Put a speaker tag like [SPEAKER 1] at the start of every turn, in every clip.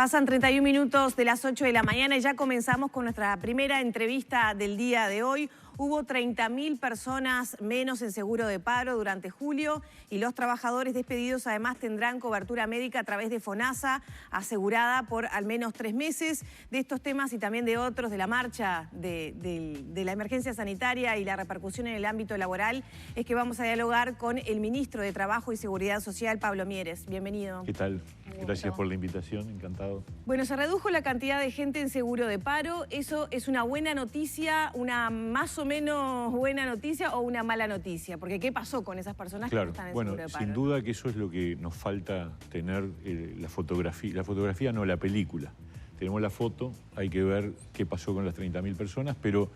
[SPEAKER 1] Pasan 31 minutos de las 8 de la mañana y ya comenzamos con nuestra primera entrevista del día de hoy. Hubo 30.000 personas menos en seguro de paro durante julio y los trabajadores despedidos además tendrán cobertura médica a través de FONASA asegurada por al menos 3 meses. De estos temas y también de otros, de la marcha de la emergencia sanitaria y la repercusión en el ámbito laboral, es que vamos a dialogar con el ministro de Trabajo y Seguridad Social, Pablo Mieres. Bienvenido.
[SPEAKER 2] ¿Qué tal? Gracias por la invitación, encantado.
[SPEAKER 1] Bueno, se redujo la cantidad de gente en seguro de paro. ¿Eso es una buena noticia, una más o menos buena noticia o una mala noticia? Porque ¿qué pasó con esas personas que no están en seguro de paro?
[SPEAKER 2] Sin duda que eso es lo que nos falta tener, la fotografía no, la película. Tenemos la foto, hay que ver qué pasó con las 30.000 personas, pero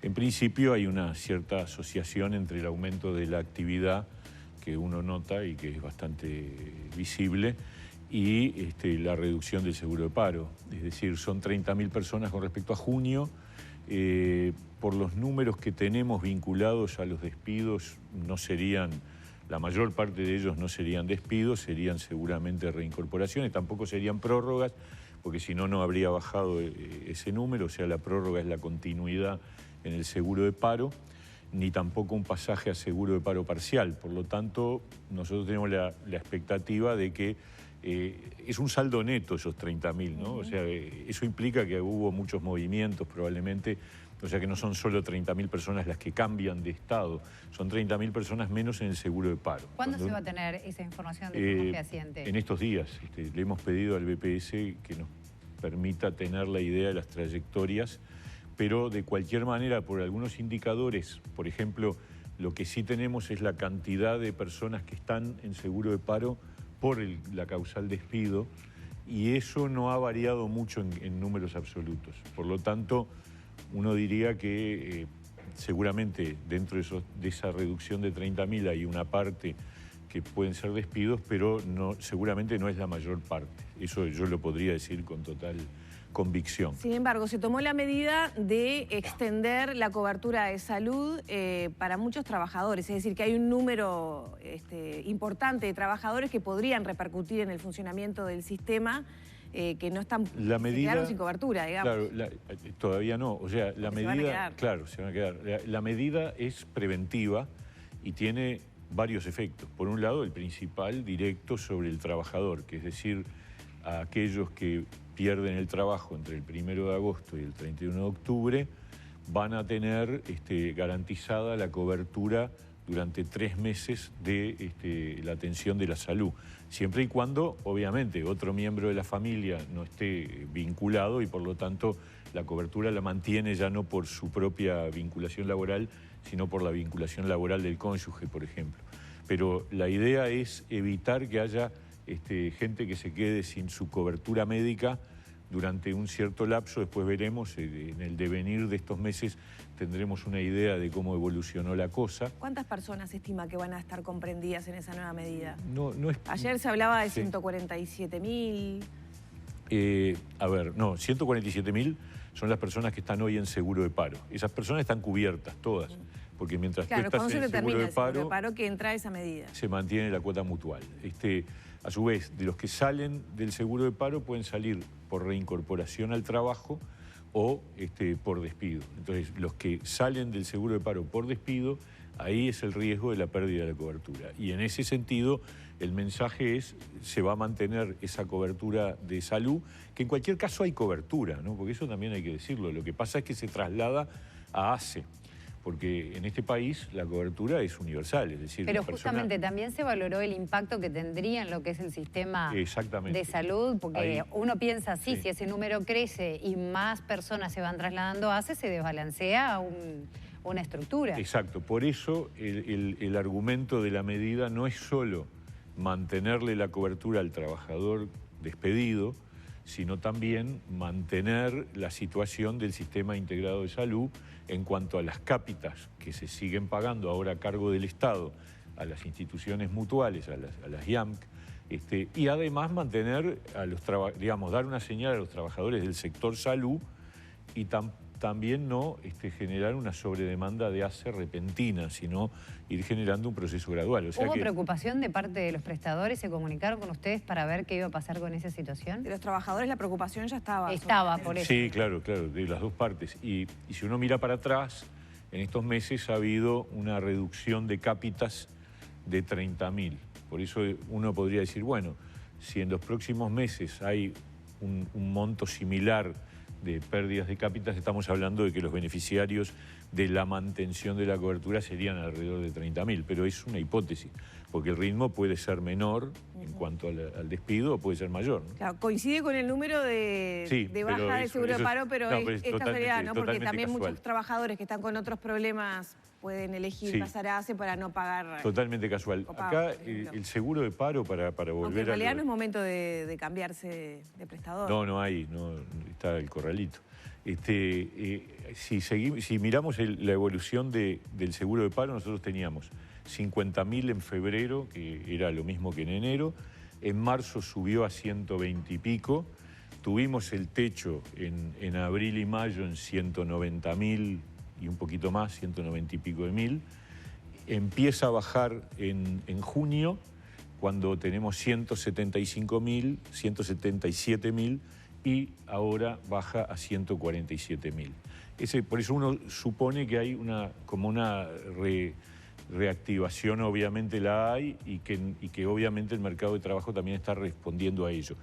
[SPEAKER 2] en principio hay una cierta asociación entre el aumento de la actividad que uno nota y que es bastante visible, y la reducción del seguro de paro. Es decir, son 30.000 personas con respecto a junio. Por los números que tenemos vinculados a los despidos, no serían, la mayor parte de ellos no serían despidos, serían seguramente reincorporaciones, tampoco serían prórrogas, porque si no, no habría bajado ese número. O sea, la prórroga es la continuidad en el seguro de paro, ni tampoco un pasaje a seguro de paro parcial. Por lo tanto, nosotros tenemos la expectativa de que es un saldo neto esos 30.000, ¿no? O sea, eso implica que hubo muchos movimientos probablemente, o sea que no son solo 30.000 personas las que cambian de estado, son 30.000 personas menos en el seguro de paro.
[SPEAKER 3] ¿Cuándo se va a tener esa información de forma fehaciente?
[SPEAKER 2] En estos días. Le hemos pedido al BPS que nos permita tener la idea de las trayectorias, pero de cualquier manera, por algunos indicadores, por ejemplo, lo que sí tenemos es la cantidad de personas que están en seguro de paro por la causal despido, y eso no ha variado mucho en números absolutos. Por lo tanto, uno diría que seguramente dentro de esa reducción de 30.000 hay una parte que pueden ser despidos, pero seguramente no es la mayor parte. Eso yo lo podría decir con total convicción.
[SPEAKER 1] Sin embargo, se tomó la medida de extender la cobertura de salud para muchos trabajadores, es decir, que hay un número importante de trabajadores que podrían repercutir en el funcionamiento del sistema, que no están, se quedaron sin cobertura, digamos.
[SPEAKER 2] Claro, todavía no, o sea, la medida, claro, se van a quedar. La medida es preventiva y tiene varios efectos. Por un lado, el principal directo sobre el trabajador, que es decir, a aquellos que pierden el trabajo entre el 1 de agosto y el 31 de octubre, van a tener garantizada la cobertura durante 3 meses de la atención de la salud, siempre y cuando, obviamente, otro miembro de la familia no esté vinculado y por lo tanto la cobertura la mantiene ya no por su propia vinculación laboral, sino por la vinculación laboral del cónyuge, por ejemplo. Pero la idea es evitar que haya gente que se quede sin su cobertura médica durante un cierto lapso. Después veremos, en el devenir de estos meses tendremos una idea de cómo evolucionó la cosa.
[SPEAKER 1] ¿Cuántas personas se estima que van a estar comprendidas en esa nueva medida?
[SPEAKER 2] No es...
[SPEAKER 1] Ayer se hablaba de 147.000.
[SPEAKER 2] A ver, no, 147.000 son las personas que están hoy en seguro de paro. Esas personas están cubiertas, todas. Porque mientras tú estás en seguro de paro,
[SPEAKER 1] que entra esa medida,
[SPEAKER 2] se mantiene la cuota mutual. A su vez, de los que salen del seguro de paro pueden salir por reincorporación al trabajo o por despido. Entonces, los que salen del seguro de paro por despido, ahí es el riesgo de la pérdida de la cobertura. Y en ese sentido, el mensaje es, se va a mantener esa cobertura de salud, que en cualquier caso hay cobertura, ¿no? Porque eso también hay que decirlo. Lo que pasa es que se traslada a ACE, porque en este país la cobertura es universal, es decir...
[SPEAKER 3] Pero justamente también se valoró el impacto que tendría en lo que es el sistema de salud, porque ahí uno piensa, sí, si ese número crece y más personas se van trasladando a ACE, se desbalancea una estructura.
[SPEAKER 2] Exacto, por eso el argumento de la medida no es solo mantenerle la cobertura al trabajador despedido, sino también mantener la situación del sistema integrado de salud en cuanto a las cápitas que se siguen pagando ahora a cargo del Estado a las instituciones mutuales, a las IAMC, y además mantener a los dar una señal a los trabajadores del sector salud y también no generar una sobredemanda de ACE repentina, sino ir generando un proceso gradual. O sea,
[SPEAKER 3] ¿Hubo preocupación de parte de los prestadores? ¿Se comunicaron con ustedes para ver qué iba a pasar con esa situación?
[SPEAKER 1] De los trabajadores la preocupación ya estaba.
[SPEAKER 3] Estaba, por eso.
[SPEAKER 2] Sí, claro, de las dos partes. Y si uno mira para atrás, en estos meses ha habido una reducción de cápitas de 30.000. Por eso uno podría decir, bueno, si en los próximos meses hay un monto similar de pérdidas de cápitas, estamos hablando de que los beneficiarios de la mantención de la cobertura serían alrededor de 30.000, pero es una hipótesis, porque el ritmo puede ser menor en cuanto al despido o puede ser mayor, ¿no?
[SPEAKER 1] Claro, coincide con el número de baja de seguro de paro, pero es casualidad, ¿no? Porque también casual. Muchos trabajadores que están con otros problemas pueden elegir pasar a ACE para no pagar.
[SPEAKER 2] Totalmente casual. Acá el seguro de paro para volver a...
[SPEAKER 1] Aunque en realidad no es momento de cambiarse de prestador.
[SPEAKER 2] No hay, está el corralito. Si miramos la evolución del seguro de paro, nosotros teníamos 50.000 en febrero, que era lo mismo que en enero. En marzo subió a 120 y pico. Tuvimos el techo en abril y mayo en 190.000 y un poquito más, 190 y pico de mil. Empieza a bajar en junio, cuando tenemos 175.000, 177.000, y ahora baja a 147.000. Por eso uno supone que hay una reactivación, obviamente la hay, y que obviamente el mercado de trabajo también está respondiendo a ello.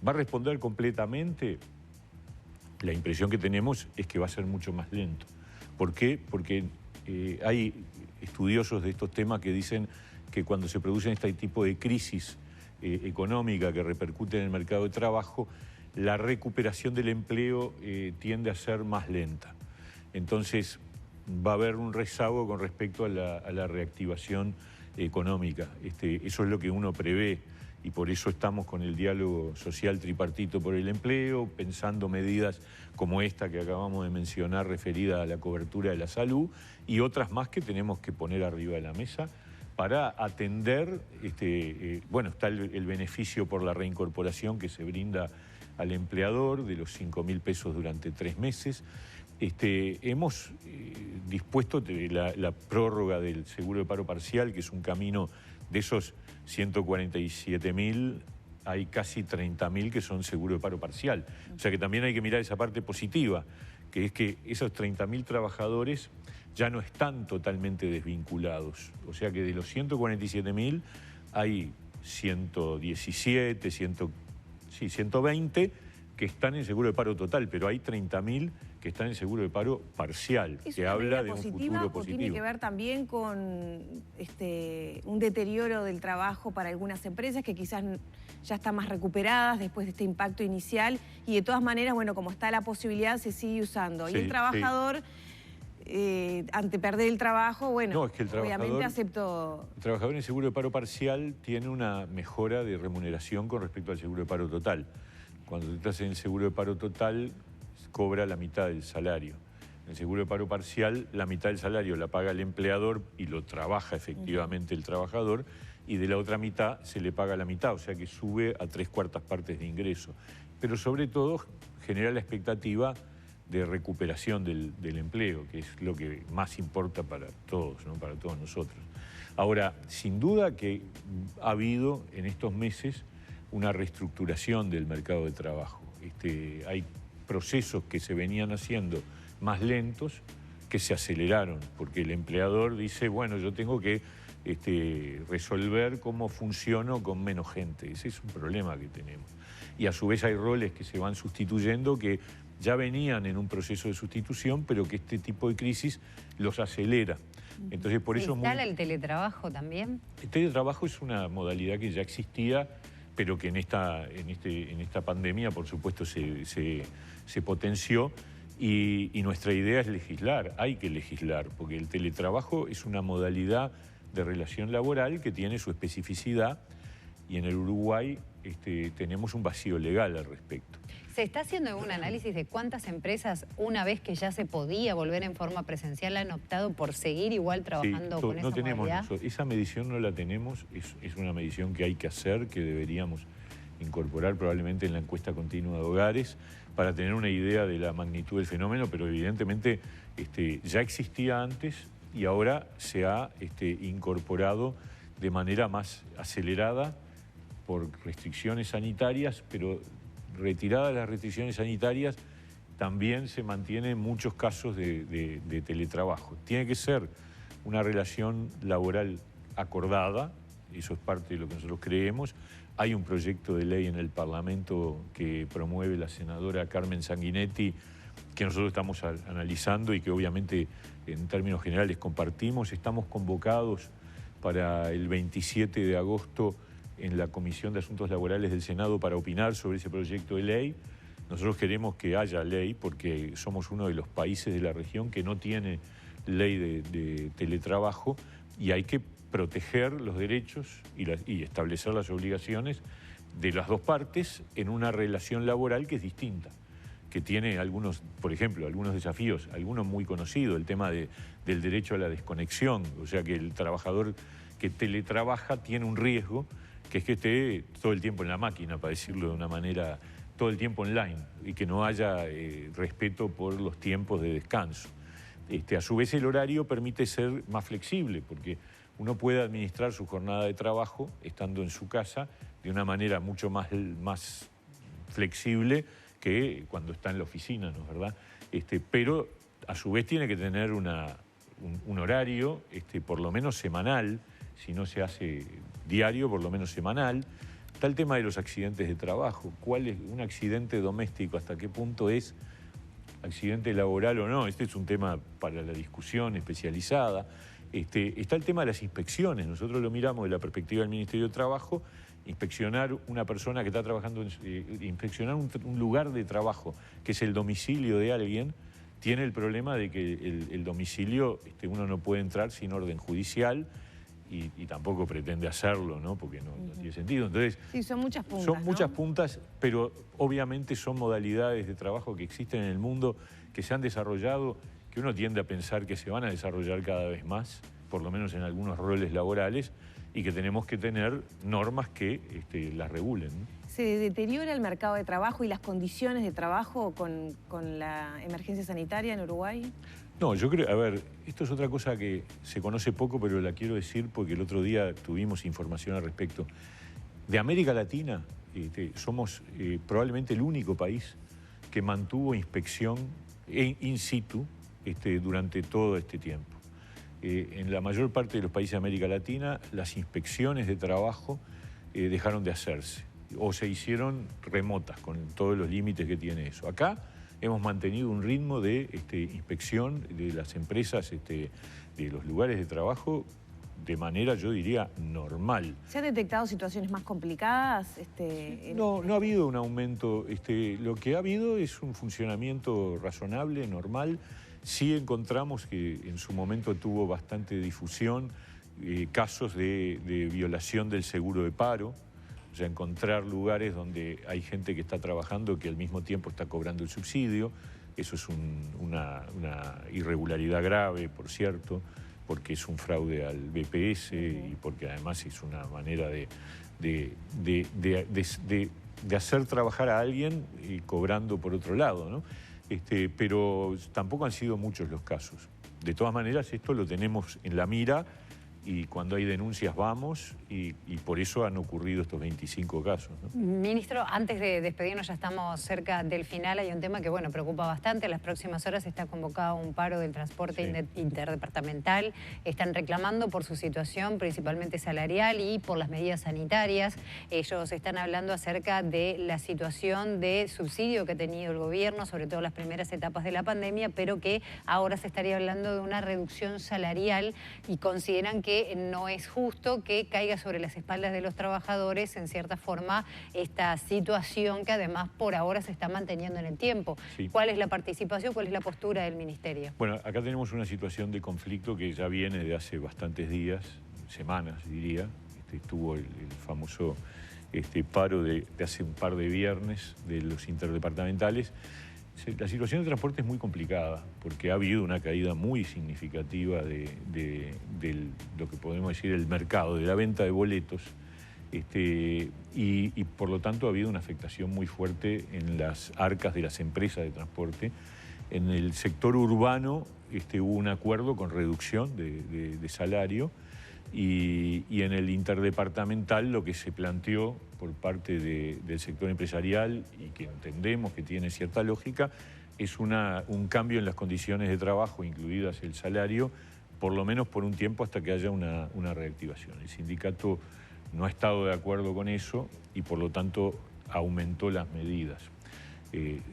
[SPEAKER 2] ¿Va a responder completamente? La impresión que tenemos es que va a ser mucho más lento. ¿Por qué? Porque hay estudiosos de estos temas que dicen que cuando se producen este tipo de crisis económica que repercute en el mercado de trabajo, la recuperación del empleo tiende a ser más lenta. Entonces va a haber un rezago con respecto a la reactivación económica. Eso es lo que uno prevé, y por eso estamos con el diálogo social tripartito por el empleo, pensando medidas como esta que acabamos de mencionar referida a la cobertura de la salud, y otras más que tenemos que poner arriba de la mesa para atender, está el beneficio por la reincorporación que se brinda al empleador de los 5.000 pesos durante 3 meses. Hemos dispuesto la prórroga del seguro de paro parcial, que es un camino de esos 147.000, hay casi 30.000 que son seguro de paro parcial. O sea que también hay que mirar esa parte positiva, que es que esos 30.000 trabajadores ya no están totalmente desvinculados. O sea que de los 147.000 hay 117, 120 que están en seguro de paro total, pero hay 30.000 que están en seguro de paro parcial, que habla de un futuro positivo.
[SPEAKER 1] ¿Tiene que ver también con un deterioro del trabajo para algunas empresas que quizás ya están más recuperadas después de este impacto inicial, y de todas maneras, bueno, como está la posibilidad, se sigue usando? Y el trabajador, ante perder el trabajo, bueno, es que obviamente aceptó...
[SPEAKER 2] El trabajador en seguro de paro parcial tiene una mejora de remuneración con respecto al seguro de paro total. Cuando tú estás en el seguro de paro total, cobra la mitad del salario. En el seguro de paro parcial, la mitad del salario la paga el empleador y lo trabaja efectivamente el trabajador, y de la otra mitad se le paga la mitad, o sea que sube a 3/4 partes de ingreso. Pero sobre todo genera la expectativa de recuperación del empleo, que es lo que más importa para todos, ¿no? Para todos nosotros. Ahora, sin duda que ha habido en estos meses una reestructuración del mercado de trabajo. Hay procesos que se venían haciendo más lentos que se aceleraron, porque el empleador dice, bueno, yo tengo que resolver cómo funciono con menos gente. Ese es un problema que tenemos. Y a su vez hay roles que se van sustituyendo que ya venían en un proceso de sustitución, pero que este tipo de crisis los acelera. Entonces, por eso... ¿Se
[SPEAKER 3] instala el teletrabajo también?
[SPEAKER 2] El teletrabajo es una modalidad que ya existía, pero que en esta pandemia, por supuesto, se potenció, y nuestra idea es legislar. Hay que legislar, porque el teletrabajo es una modalidad de relación laboral que tiene su especificidad, y en el Uruguay tenemos un vacío legal al respecto.
[SPEAKER 3] ¿Se está haciendo un análisis de cuántas empresas, una vez que ya se podía volver en forma presencial, han optado por seguir igual trabajando con esa modalidad?
[SPEAKER 2] Esa medición no la tenemos, es una medición que hay que hacer, que deberíamos incorporar probablemente en la encuesta continua de hogares para tener una idea de la magnitud del fenómeno, pero evidentemente ya existía antes y ahora se ha incorporado de manera más acelerada por restricciones sanitarias, pero retiradas las restricciones sanitarias también se mantienen muchos casos de teletrabajo. Tiene que ser una relación laboral acordada, eso es parte de lo que nosotros creemos. Hay un proyecto de ley en el Parlamento que promueve la senadora Carmen Sanguinetti, que nosotros estamos analizando y que obviamente en términos generales compartimos. Estamos convocados para el 27 de agosto en la Comisión de Asuntos Laborales del Senado para opinar sobre ese proyecto de ley. Nosotros queremos que haya ley porque somos uno de los países de la región que no tiene ley de teletrabajo y hay que proteger los derechos y establecer las obligaciones de las dos partes en una relación laboral que es distinta, que tiene algunos, por ejemplo, algunos desafíos, algunos muy conocidos, el tema del derecho a la desconexión, o sea que el trabajador que teletrabaja tiene un riesgo, que es que esté todo el tiempo en la máquina, para decirlo de una manera, todo el tiempo online, y que no haya respeto por los tiempos de descanso. A su vez el horario permite ser más flexible, porque uno puede administrar su jornada de trabajo estando en su casa de una manera mucho más flexible que cuando está en la oficina, ¿no es verdad? Pero a su vez tiene que tener un horario, por lo menos semanal, si no se hace diario, por lo menos semanal. Está el tema de los accidentes de trabajo. ¿Cuál es un accidente doméstico? ¿Hasta qué punto es accidente laboral o no? Este es un tema para la discusión especializada. Está el tema de las inspecciones. Nosotros lo miramos de la perspectiva del Ministerio de Trabajo. Inspeccionar una persona que está trabajando, inspeccionar un lugar de trabajo, que es el domicilio de alguien, tiene el problema de que el domicilio uno no puede entrar sin orden judicial y tampoco pretende hacerlo, ¿no? Porque no tiene sentido. Entonces,
[SPEAKER 1] sí, son muchas puntas.
[SPEAKER 2] Son muchas puntas, pero obviamente son modalidades de trabajo que existen en el mundo, que se han desarrollado, que uno tiende a pensar que se van a desarrollar cada vez más, por lo menos en algunos roles laborales, y que tenemos que tener normas que las regulen, ¿no?
[SPEAKER 1] ¿Se deteriora el mercado de trabajo y las condiciones de trabajo con la emergencia sanitaria en Uruguay?
[SPEAKER 2] No, yo creo, a ver, esto es otra cosa que se conoce poco, pero la quiero decir porque el otro día tuvimos información al respecto. De América Latina, somos probablemente el único país que mantuvo inspección in situ durante todo este tiempo. En la mayor parte de los países de América Latina, las inspecciones de trabajo dejaron de hacerse o se hicieron remotas con todos los límites que tiene eso. Acá hemos mantenido un ritmo de inspección de las empresas, de los lugares de trabajo, de manera, yo diría, normal.
[SPEAKER 1] ¿Se han detectado situaciones más complicadas?
[SPEAKER 2] No ha habido un aumento. Lo que ha habido es un funcionamiento razonable, normal. Sí encontramos que en su momento tuvo bastante difusión casos de violación del seguro de paro, o sea, encontrar lugares donde hay gente que está trabajando que al mismo tiempo está cobrando el subsidio. Eso es una irregularidad grave, por cierto, porque es un fraude al BPS y porque además es una manera de hacer trabajar a alguien cobrando por otro lado, ¿no? Pero tampoco han sido muchos los casos. De todas maneras, esto lo tenemos en la mira y cuando hay denuncias vamos y por eso han ocurrido estos 25 casos, ¿no?
[SPEAKER 3] Ministro, antes de despedirnos, ya estamos cerca del final, hay un tema que preocupa bastante. En las próximas horas está convocado un paro del transporte interdepartamental. Están reclamando por su situación, principalmente salarial, y por las medidas sanitarias. Ellos están hablando acerca de la situación de subsidio que ha tenido el gobierno, sobre todo en las primeras etapas de la pandemia, pero que ahora se estaría hablando de una reducción salarial y consideran que no es justo que caiga sobre las espaldas de los trabajadores, en cierta forma, esta situación que además por ahora se está manteniendo en el tiempo.
[SPEAKER 2] Sí.
[SPEAKER 3] ¿Cuál es la participación, cuál es la postura del Ministerio?
[SPEAKER 2] Bueno, acá tenemos una situación de conflicto que ya viene de hace bastantes días, semanas diría. Estuvo el famoso paro de hace un par de viernes de los interdepartamentales. La situación de transporte es muy complicada porque ha habido una caída muy significativa de lo que podemos decir el mercado, de la venta de boletos. Y por lo tanto ha habido una afectación muy fuerte en las arcas de las empresas de transporte. En el sector urbano hubo un acuerdo con reducción de salario y en el interdepartamental lo que se planteó por parte del sector empresarial y que entendemos que tiene cierta lógica es un cambio en las condiciones de trabajo, incluidas el salario, por lo menos por un tiempo hasta que haya una reactivación. El sindicato no ha estado de acuerdo con eso y por lo tanto aumentó las medidas.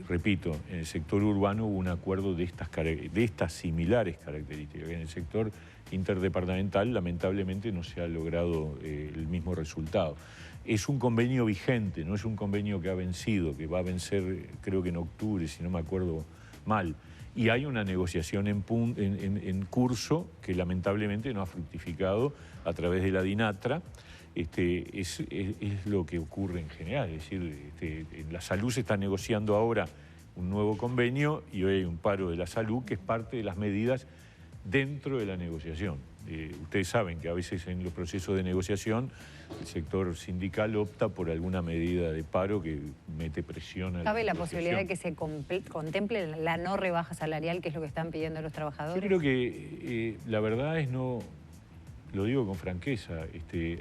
[SPEAKER 2] Repito, en el sector urbano hubo un acuerdo de estas similares características. En el sector interdepartamental lamentablemente no se ha logrado el mismo resultado. Es un convenio vigente, no es un convenio que ha vencido, que va a vencer creo que en octubre, si no me acuerdo mal. Y hay una negociación en curso que lamentablemente no ha fructificado a través de la DINATRA. Es lo que ocurre en general, es decir, en la salud se está negociando ahora un nuevo convenio y hoy hay un paro de la salud que es parte de las medidas dentro de la negociación. Ustedes saben que a veces en los procesos de negociación el sector sindical opta por alguna medida de paro que mete presión a la
[SPEAKER 3] ¿Cabe la posibilidad de que se contemple la no rebaja salarial, que es lo que están pidiendo los trabajadores?
[SPEAKER 2] Yo creo que la verdad es no... Lo digo con franqueza,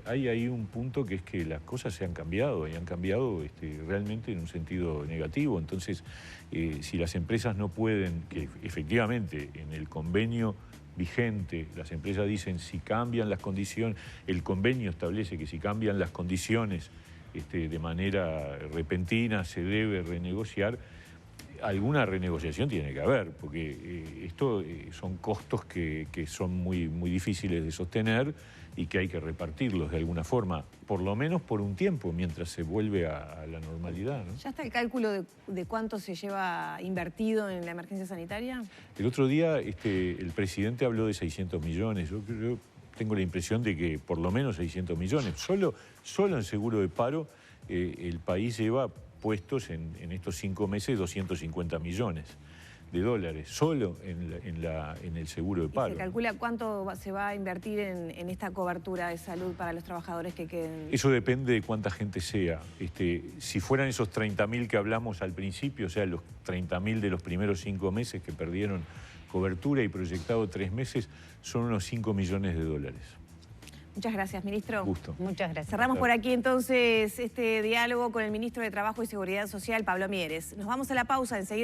[SPEAKER 2] hay ahí un punto que es que las cosas se han cambiado y han cambiado realmente en un sentido negativo. Entonces, si las empresas no pueden, que efectivamente en el convenio vigente las empresas dicen si cambian las condiciones, el convenio establece que si cambian las condiciones de manera repentina se debe renegociar. Alguna renegociación tiene que haber, porque esto son costos que son muy difíciles de sostener y que hay que repartirlos de alguna forma, por lo menos por un tiempo, mientras se vuelve a la normalidad, ¿no?
[SPEAKER 1] ¿Ya está el cálculo de cuánto se lleva invertido en la emergencia sanitaria?
[SPEAKER 2] El otro día el presidente habló de 600 millones. Yo tengo la impresión de que por lo menos 600 millones. Solo en seguro de paro el país lleva puestos en estos 5 meses 250 millones de dólares, solo en el seguro de paro.
[SPEAKER 1] ¿Se calcula cuánto se va a invertir en esta cobertura de salud para los trabajadores que queden?
[SPEAKER 2] Eso depende de cuánta gente sea. Si fueran esos 30.000 que hablamos al principio, o sea, los 30.000 de los primeros 5 meses que perdieron cobertura y proyectado 3 meses, son unos 5 millones de dólares.
[SPEAKER 1] Muchas gracias, ministro.
[SPEAKER 2] Gusto.
[SPEAKER 3] Muchas gracias.
[SPEAKER 1] Cerramos por aquí entonces este diálogo con el ministro de Trabajo y Seguridad Social, Pablo Mieres. Nos vamos a la pausa enseguida.